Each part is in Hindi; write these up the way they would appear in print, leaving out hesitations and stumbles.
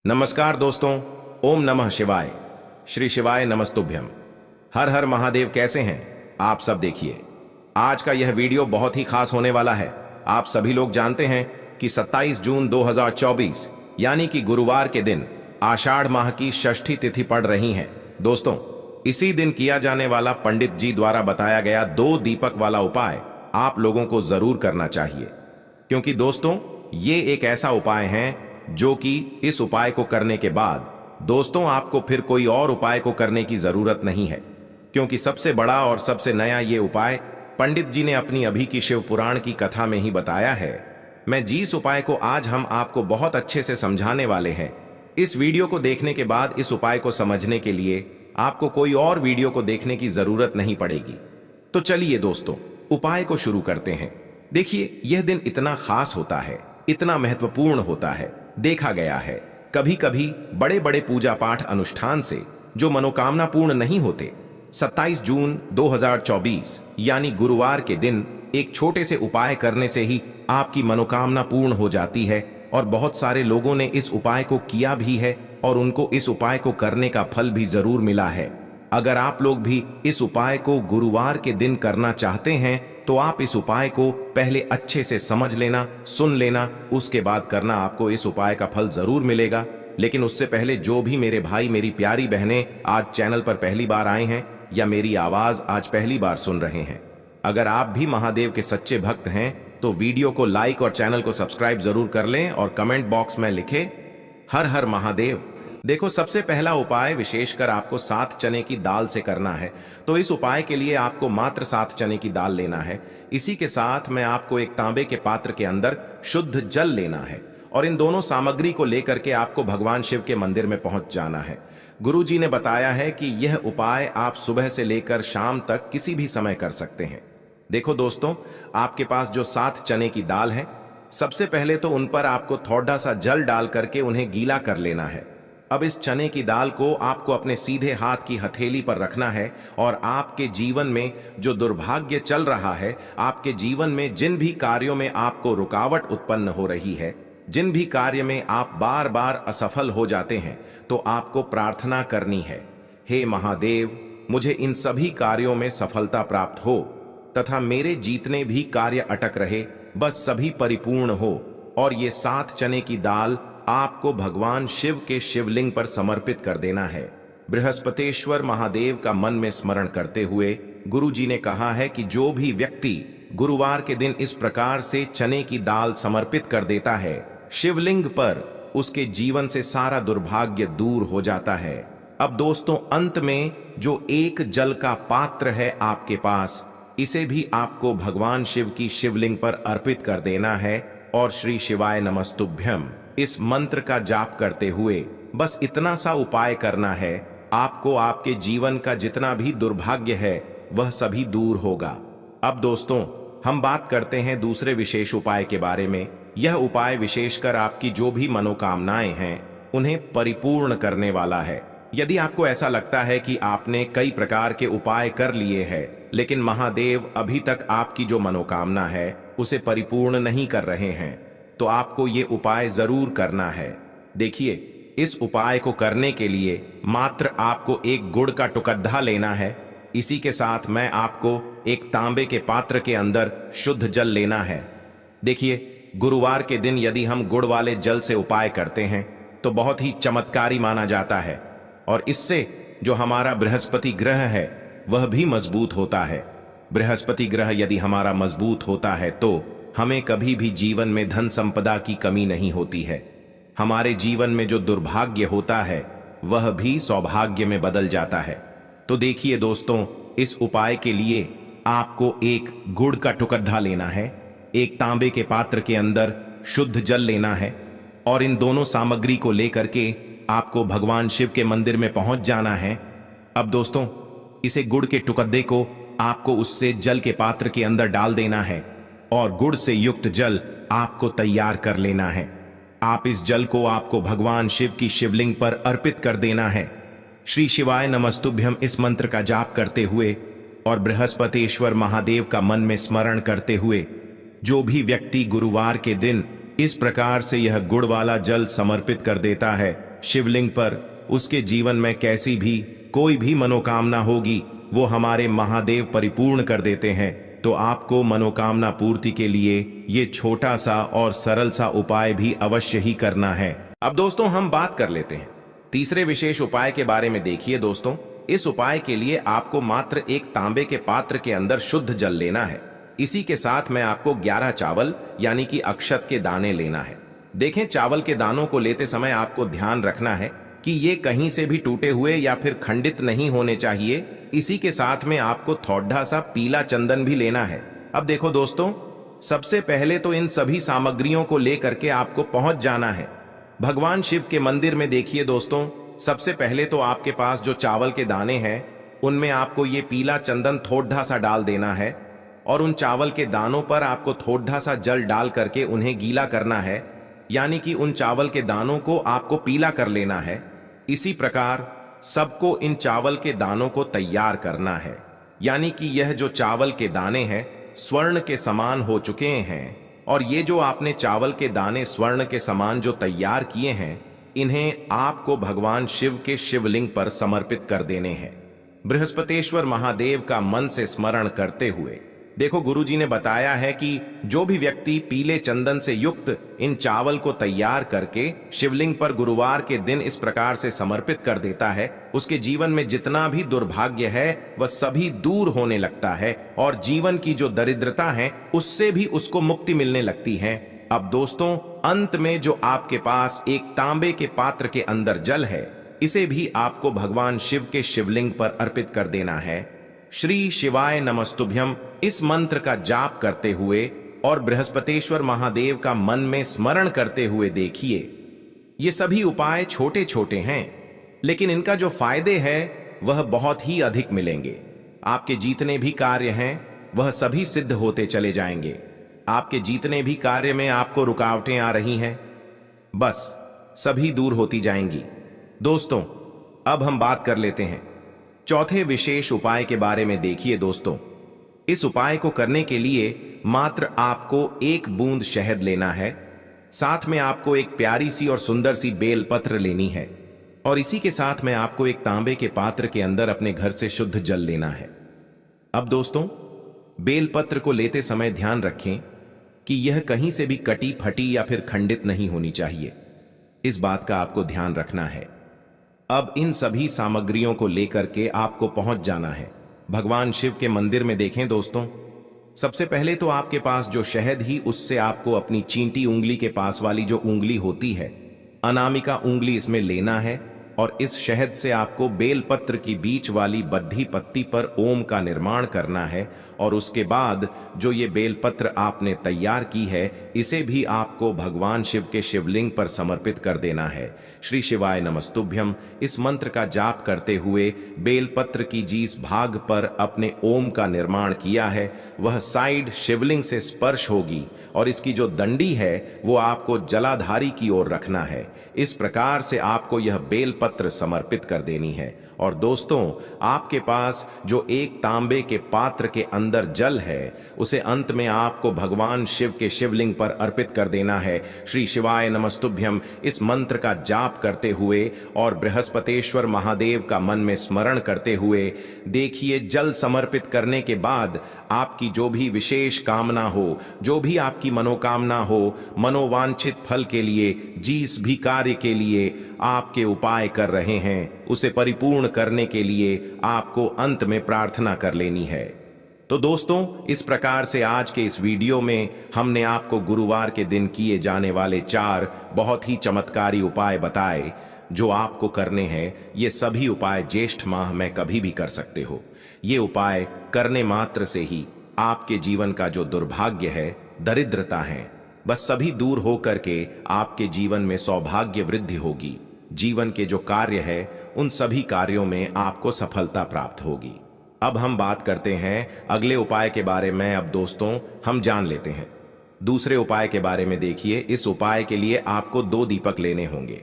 नमस्कार दोस्तों। ओम नमः शिवाय। श्री शिवाय नमस्तुभ्यम। हर हर महादेव। कैसे हैं आप सब? देखिए, आज का यह वीडियो बहुत ही खास होने वाला है। आप सभी लोग जानते हैं कि 27 जून 2024 यानी कि गुरुवार के दिन आषाढ़ माह की षष्ठी तिथि पड़ रही है। दोस्तों, इसी दिन किया जाने वाला पंडित जी द्वारा बताया गया 2 दीपक वाला उपाय आप लोगों को जरूर करना चाहिए, क्योंकि दोस्तों ये एक ऐसा उपाय है जो कि इस उपाय को करने के बाद दोस्तों आपको फिर कोई और उपाय को करने की जरूरत नहीं है, क्योंकि सबसे बड़ा और सबसे नया ये उपाय पंडित जी ने अपनी अभी की शिव पुराण की कथा में ही बताया है। मैं जिस उपाय को आज हम आपको बहुत अच्छे से समझाने वाले हैं, इस वीडियो को देखने के बाद इस उपाय को समझने के लिए आपको कोई और वीडियो को देखने की जरूरत नहीं पड़ेगी। तो चलिए दोस्तों, उपाय को शुरू करते हैं। देखिए, यह दिन इतना खास होता है, इतना महत्वपूर्ण होता है। देखा गया है कभी कभी बड़े बड़े पूजा पाठ अनुष्ठान से जो मनोकामना पूर्ण नहीं होते, 27 जून 2024 यानी गुरुवार के दिन एक छोटे से उपाय करने से ही आपकी मनोकामना पूर्ण हो जाती है। और बहुत सारे लोगों ने इस उपाय को किया भी है और उनको इस उपाय को करने का फल भी जरूर मिला है। अगर आप लोग भी इस उपाय को गुरुवार के दिन करना चाहते हैं तो आप इस उपाय को पहले अच्छे से समझ लेना, सुन लेना, उसके बाद करना। आपको इस उपाय का फल जरूर मिलेगा। लेकिन उससे पहले जो भी मेरे भाई मेरी प्यारी बहनें आज चैनल पर पहली बार आए हैं या मेरी आवाज आज पहली बार सुन रहे हैं, अगर आप भी महादेव के सच्चे भक्त हैं तो वीडियो को लाइक और चैनल को सब्सक्राइब जरूर कर लें और कमेंट बॉक्स में लिखें हर हर महादेव। देखो, सबसे पहला उपाय विशेषकर आपको 7 चने की दाल से करना है। तो इस उपाय के लिए आपको मात्र 7 चने की दाल लेना है। इसी के साथ में आपको एक तांबे के पात्र के अंदर शुद्ध जल लेना है और इन दोनों सामग्री को लेकर के आपको भगवान शिव के मंदिर में पहुंच जाना है। गुरु जी ने बताया है कि यह उपाय आप सुबह से लेकर शाम तक किसी भी समय कर सकते हैं। देखो दोस्तों, आपके पास जो 7 चने की दाल है, सबसे पहले तो उन पर आपको थोड़ा सा जल डाल करके उन्हें गीला कर लेना है। अब इस चने की दाल को आपको अपने सीधे हाथ की हथेली पर रखना है और आपके जीवन में जो दुर्भाग्य चल रहा है, आपके जीवन में जिन भी कार्यों में आपको रुकावट उत्पन्न हो रही है, जिन भी कार्य में आप बार बार असफल हो जाते हैं, तो आपको प्रार्थना करनी है, हे महादेव, मुझे इन सभी कार्यों में सफलता प्राप्त हो तथा मेरे जितने भी कार्य अटक रहे बस सभी परिपूर्ण हो। और ये 7 चने की दाल आपको भगवान शिव के शिवलिंग पर समर्पित कर देना है। बृहस्पतेश्वर महादेव का मन में स्मरण करते हुए गुरु जी ने कहा है कि जो भी व्यक्ति गुरुवार के दिन इस प्रकार से चने की दाल समर्पित कर देता है शिवलिंग पर, उसके जीवन से सारा दुर्भाग्य दूर हो जाता है। अब दोस्तों, अंत में जो एक जल का पात्र है आपके पास, इसे भी आपको भगवान शिव की शिवलिंग पर अर्पित कर देना है और श्री शिवाय नमस्तुभ्यम इस मंत्र का जाप करते हुए बस इतना सा उपाय करना है। आपको आपके जीवन का जितना भी दुर्भाग्य है वह सभी दूर होगा। अब दोस्तों, हम बात करते हैं दूसरे विशेष उपाय के बारे में। यह उपाय विशेषकर आपकी जो भी मनोकामनाएं हैं उन्हें परिपूर्ण करने वाला है। यदि आपको ऐसा लगता है कि आपने कई प्रकार के उपाय कर लिए हैं लेकिन महादेव अभी तक आपकी जो मनोकामना है उसे परिपूर्ण नहीं कर रहे हैं, तो आपको ये उपाय जरूर करना है। देखिए, इस उपाय को करने के लिए मात्र आपको एक गुड़ का टुकड़ा लेना है। इसी के साथ मैं आपको एक तांबे के पात्र के अंदर शुद्ध जल लेना है। देखिए, गुरुवार के दिन यदि हम गुड़ वाले जल से उपाय करते हैं तो बहुत ही चमत्कारी माना जाता है और इससे जो हमारा बृहस्पति ग्रह है वह भी मजबूत होता है। बृहस्पति ग्रह यदि हमारा मजबूत होता है तो हमें कभी भी जीवन में धन संपदा की कमी नहीं होती है। हमारे जीवन में जो दुर्भाग्य होता है वह भी सौभाग्य में बदल जाता है। तो देखिए दोस्तों, इस उपाय के लिए आपको एक गुड़ का टुकड़ा लेना है, एक तांबे के पात्र के अंदर शुद्ध जल लेना है और इन दोनों सामग्री को लेकर के आपको भगवान शिव के मंदिर में पहुंच जाना है। अब दोस्तों, इसे गुड़ के टुकड़े को आपको उससे जल के पात्र के अंदर डाल देना है और गुड़ से युक्त जल आपको तैयार कर लेना है। आप इस जल को आपको भगवान शिव की शिवलिंग पर अर्पित कर देना है। श्री शिवाय नमस्तुभ्यम इस मंत्र का जाप करते हुए और बृहस्पतेश्वर महादेव का मन में स्मरण करते हुए जो भी व्यक्ति गुरुवार के दिन इस प्रकार से यह गुड़ वाला जल समर्पित कर देता है शिवलिंग पर, उसके जीवन में कैसी भी कोई भी मनोकामना होगी वो हमारे महादेव परिपूर्ण कर देते हैं। तो आपको मनोकामना पूर्ति के लिए ये छोटा सा और सरल सा उपाय भी अवश्य ही करना है। अब दोस्तों हम बात कर लेते हैं तीसरे विशेष उपाय के बारे में। देखिए दोस्तों, इस उपाय के लिए आपको मात्र एक तांबे के पात्र के अंदर शुद्ध जल लेना है। इसी के साथ में आपको 11 चावल यानी कि अक्षत के दाने लेना है। देखें, चावल के दानों को लेते समय आपको ध्यान रखना है कि ये कहीं से भी टूटे हुए या फिर खंडित नहीं होने चाहिए। इसी के साथ में आपको थोड़ा सा पीला चंदन भी लेना है। अब देखो दोस्तों, सबसे पहले तो इन सभी सामग्रियों को लेकर के आपको पहुंच जाना है भगवान शिव के मंदिर में। देखिए दोस्तों, सबसे पहले तो आपके पास जो चावल के दाने हैं उनमें आपको ये पीला चंदन थोड़ा सा डाल देना है और उन चावल के दानों पर आपको थोड़ा सा जल डाल करके उन्हें गीला करना है, यानी कि उन चावल के दानों को आपको पीला कर लेना है। इसी प्रकार सबको इन चावल के दानों को तैयार करना है, यानी कि यह जो चावल के दाने हैं स्वर्ण के समान हो चुके हैं। और ये जो आपने चावल के दाने स्वर्ण के समान जो तैयार किए हैं, इन्हें आपको भगवान शिव के शिवलिंग पर समर्पित कर देने हैं बृहस्पतेश्वर महादेव का मन से स्मरण करते हुए। देखो, गुरुजी ने बताया है कि जो भी व्यक्ति पीले चंदन से युक्त इन चावल को तैयार करके शिवलिंग पर गुरुवार के दिन इस प्रकार से समर्पित कर देता है, उसके जीवन में जितना भी दुर्भाग्य है वह सभी दूर होने लगता है और जीवन की जो दरिद्रता है उससे भी उसको मुक्ति मिलने लगती है। अब दोस्तों, अंत में जो आपके पास एक तांबे के पात्र के अंदर जल है, इसे भी आपको भगवान शिव के शिवलिंग पर अर्पित कर देना है। श्री शिवाय नमस्तुभ्यम इस मंत्र का जाप करते हुए और बृहस्पतेश्वर महादेव का मन में स्मरण करते हुए देखिए, ये सभी उपाय छोटे छोटे हैं लेकिन इनका जो फायदे हैं वह बहुत ही अधिक मिलेंगे। आपके जितने भी कार्य हैं वह सभी सिद्ध होते चले जाएंगे। आपके जितने भी कार्य में आपको रुकावटें आ रही हैं, बस सभी दूर होती जाएंगी। दोस्तों, अब हम बात कर लेते हैं चौथे विशेष उपाय के बारे में। देखिए दोस्तों, इस उपाय को करने के लिए मात्र आपको 1 बूंद शहद लेना है, साथ में आपको एक प्यारी सी और सुंदर सी बेलपत्र लेनी है और इसी के साथ में आपको एक तांबे के पात्र के अंदर अपने घर से शुद्ध जल लेना है। अब दोस्तों, बेलपत्र को लेते समय ध्यान रखें कि यह कहीं से भी कटी फटी या फिर खंडित नहीं होनी चाहिए। इस बात का आपको ध्यान रखना है। अब इन सभी सामग्रियों को लेकर के आपको पहुंच जाना है भगवान शिव के मंदिर में। देखें दोस्तों, सबसे पहले तो आपके पास जो शहद ही, उससे आपको अपनी चींटी उंगली के पास वाली जो उंगली होती है, अनामिका उंगली, इसमें लेना है और इस शहद से आपको बेलपत्र की बीच वाली बद्धी पत्ती पर ओम का निर्माण करना है और उसके बाद जो ये बेलपत्र आपने तैयार की है इसे भी आपको भगवान शिव के शिवलिंग पर समर्पित कर देना है। श्री शिवाय नमस्तुभ्यम इस मंत्र का जाप करते हुए बेलपत्र की जिस भाग पर अपने ओम का निर्माण किया है वह साइड शिवलिंग से स्पर्श होगी और इसकी जो दंडी है वो आपको जलाधारी की ओर रखना है। इस प्रकार से आपको यह बेलपत्र समर्पित कर देनी है। और दोस्तों, आपके पास जो एक तांबे के पात्र के अंदर जल है उसे अंत में आपको भगवान शिव के शिवलिंग पर अर्पित कर देना है। श्री शिवाय नमस्तुभ्यम इस मंत्र का जाप करते हुए और बृहस्पतेश्वर महादेव का मन में स्मरण करते हुए देखिए, जल समर्पित करने के बाद आपकी जो भी विशेष कामना हो, जो भी आपकी मनोकामना हो, मनोवांछित फल के लिए, जिस भी कार्य के लिए आपके उपाय कर रहे हैं उसे परिपूर्ण करने के लिए आपको अंत में प्रार्थना कर लेनी है। तो दोस्तों, इस प्रकार से आज के इस वीडियो में हमने आपको गुरुवार के दिन किए जाने वाले 4 बहुत ही चमत्कारी उपाय बताए जो आपको करने हैं। ये सभी उपाय ज्येष्ठ माह में कभी भी कर सकते हो। ये उपाय करने मात्र से ही आपके जीवन का जो दुर्भाग्य है, दरिद्रता है, बस सभी दूर हो करके आपके जीवन में सौभाग्य वृद्धि होगी। जीवन के जो कार्य है उन सभी कार्यों में आपको सफलता प्राप्त होगी। अब हम बात करते हैं अगले उपाय के बारे में। अब दोस्तों, हम जान लेते हैं दूसरे उपाय के बारे में। देखिए, इस उपाय के लिए आपको 2 दीपक लेने होंगे।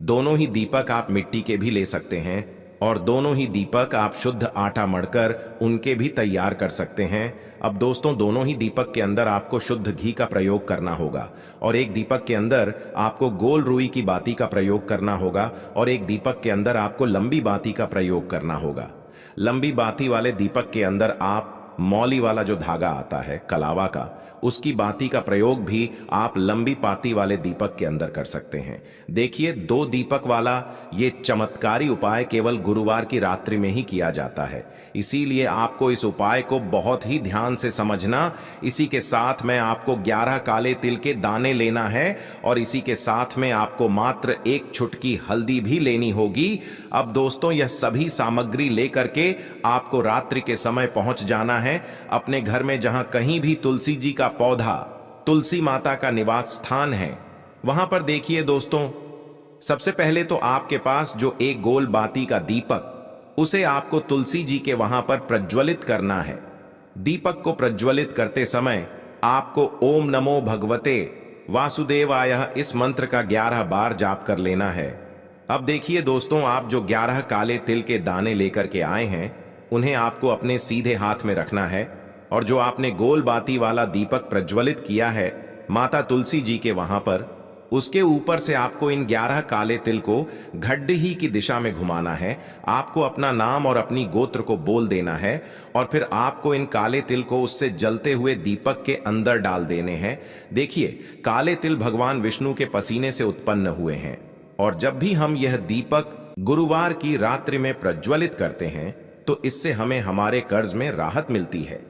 दोनों ही दीपक आप मिट्टी के भी ले सकते हैं, और दोनों ही दीपक आप शुद्ध आटा मढ़कर उनके भी तैयार कर सकते हैं। अब दोस्तों, दोनों ही दीपक के अंदर आपको शुद्ध घी का प्रयोग करना होगा और एक दीपक के अंदर आपको गोल रुई की बाती का प्रयोग करना होगा और एक दीपक के अंदर आपको लंबी बाती का प्रयोग करना होगा। लंबी बाती वाले दीपक के अंदर आप मौली वाला जो धागा आता है कलावा का, उसकी बाती का प्रयोग भी आप लंबी पाती वाले दीपक के अंदर कर सकते हैं। देखिए, 2 दीपक वाला ये चमत्कारी उपाय केवल गुरुवार की रात्रि में ही किया जाता है, इसीलिए आपको इस उपाय को बहुत ही ध्यान से समझना। इसी के साथ में आपको 11 काले तिल के दाने लेना है और इसी के साथ में आपको मात्र 1 चुटकी हल्दी भी लेनी होगी। अब दोस्तों, यह सभी सामग्री लेकर के आपको रात्रि के समय पहुंच जाना है अपने घर में, जहां कहीं भी तुलसी जी का पौधा, तुलसी माता का निवास स्थान है, वहां पर देखिए दोस्तों, सबसे पहले तो आपके पास जो एक गोल बाती का दीपक, उसे आपको तुलसी जी के वहां पर प्रज्वलित करना है। दीपक को प्रज्वलित करते समय आपको ओम नमो भगवते वासुदेवाय इस मंत्र का 11 बार जाप कर लेना है। अब देखिए दोस्तों, आप जो 11 काले तिल के दाने लेकर के आए हैं, उन्हें आपको अपने सीधे हाथ में रखना है और जो आपने गोल बाती वाला दीपक प्रज्वलित किया है माता तुलसी जी के वहां पर, उसके ऊपर से आपको इन 11 काले तिल को घड्डी की दिशा में घुमाना है। आपको अपना नाम और अपनी गोत्र को बोल देना है और फिर आपको इन काले तिल को उससे जलते हुए दीपक के अंदर डाल देने हैं। देखिए, काले तिल भगवान विष्णु के पसीने से उत्पन्न हुए हैं और जब भी हम यह दीपक गुरुवार की रात्रि में प्रज्वलित करते हैं तो इससे हमें हमारे कर्ज में राहत मिलती है,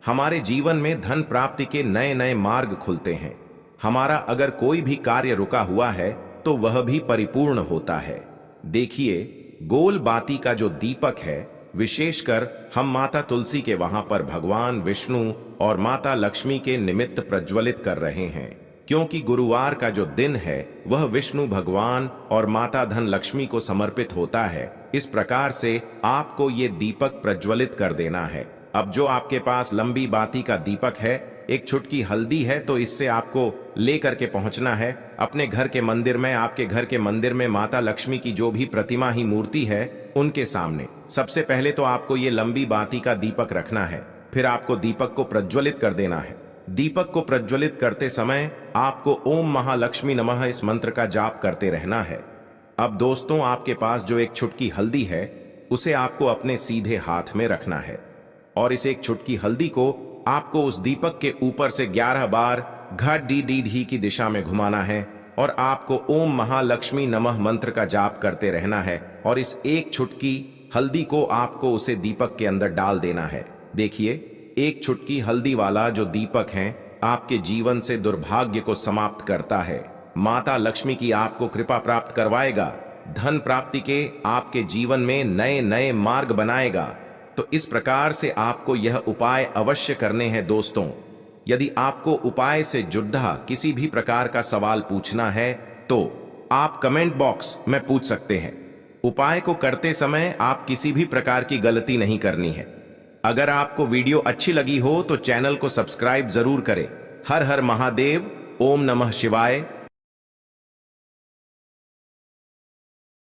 हमारे जीवन में धन प्राप्ति के नए नए मार्ग खुलते हैं, हमारा अगर कोई भी कार्य रुका हुआ है तो वह भी परिपूर्ण होता है। देखिए, गोल बाती का जो दीपक है, विशेषकर हम माता तुलसी के वहां पर भगवान विष्णु और माता लक्ष्मी के निमित्त प्रज्वलित कर रहे हैं, क्योंकि गुरुवार का जो दिन है वह विष्णु भगवान और माता धन लक्ष्मी को समर्पित होता है। इस प्रकार से आपको ये दीपक प्रज्वलित कर देना है। अब जो आपके पास लंबी बाती का दीपक है, 1 चुटकी हल्दी है, तो इससे आपको लेकर के पहुंचना है अपने घर के मंदिर में। आपके घर के मंदिर में माता लक्ष्मी की जो भी प्रतिमा ही मूर्ति है, उनके सामने सबसे पहले तो आपको ये लंबी बाती का दीपक रखना है, फिर आपको दीपक को प्रज्वलित कर देना है। दीपक को प्रज्वलित करते समय आपको ओम महालक्ष्मी नमः इस मंत्र का जाप करते रहना है। अब दोस्तों, आपके पास जो 1 चुटकी हल्दी है, उसे आपको अपने सीधे हाथ में रखना है और इस 1 चुटकी हल्दी को आपको उस दीपक के ऊपर से 11 बार घड्डी की दिशा में घुमाना है और आपको ओम महालक्ष्मी नमः मंत्र का जाप करते रहना है और इस 1 चुटकी हल्दी को आपको उसे दीपक के अंदर डाल देना है। देखिए, 1 चुटकी हल्दी वाला जो दीपक है आपके जीवन से दुर्भाग्य को समाप्त करता है, माता लक्ष्मी की आपको कृपा प्राप्त करवाएगा, धन प्राप्ति के आपके जीवन में नए नए मार्ग बनाएगा। तो इस प्रकार से आपको यह उपाय अवश्य करने हैं दोस्तों। यदि आपको उपाय से जुड़ा किसी भी प्रकार का सवाल पूछना है तो आप कमेंट बॉक्स में पूछ सकते हैं। उपाय को करते समय आप किसी भी प्रकार की गलती नहीं करनी है। अगर आपको वीडियो अच्छी लगी हो तो चैनल को सब्सक्राइब जरूर करें। हर हर महादेव, ओम नमः शिवाय।